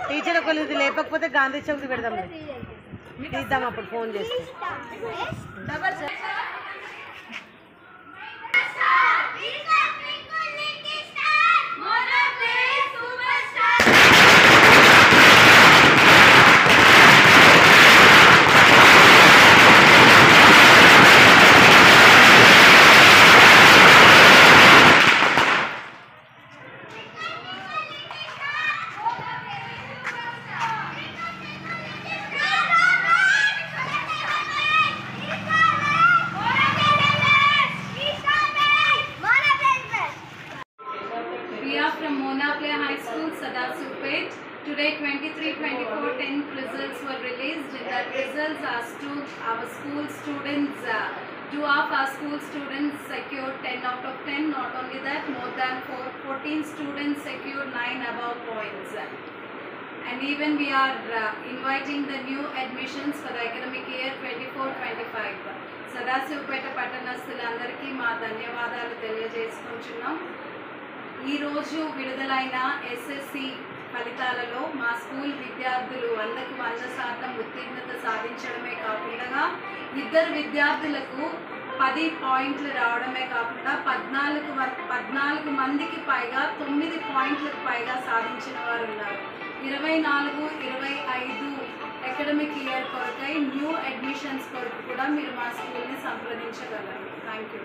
Teacher ఒకళ్ళు లేకపోతే గాంధీ చౌక్ పెడదాం, తీద్దాం అప్పుడు ఫోన్ చేస్తే. From Mona Play High School, Sadasupet. Today 23-24 10th results were released. That results are to our school students. Two of our school students secured 10 out of 10. Not only that, more than 14 students secured 9 above points. And even we are inviting the new admissions for the academic year 24-25. Sadasupet పట్టణస్థులందరికీ మా ధన్యవాదాలు తెలియజేసుకుంటున్నాం. ఈ రోజు విడుదలైన SSC ఫలితాలలో మా school విద్యార్థులు 100% ఉత్తీర్ణత సాధించడమే కాకుండా ఇద్దరు విద్యార్థులకు 10 పాయింట్లు రావడమే కాకుండా 14 మందికి పైగా 9 పాయింట్లకు పైగా సాధించిన వారు ఉన్నారు. 24-25 అకాడమిక్ ఇయర్ కొరకై న్యూ అడ్మిషన్స్ కొరకు కూడా మీరు మా స్కూల్ని సంప్రదించగలరు. Thank you.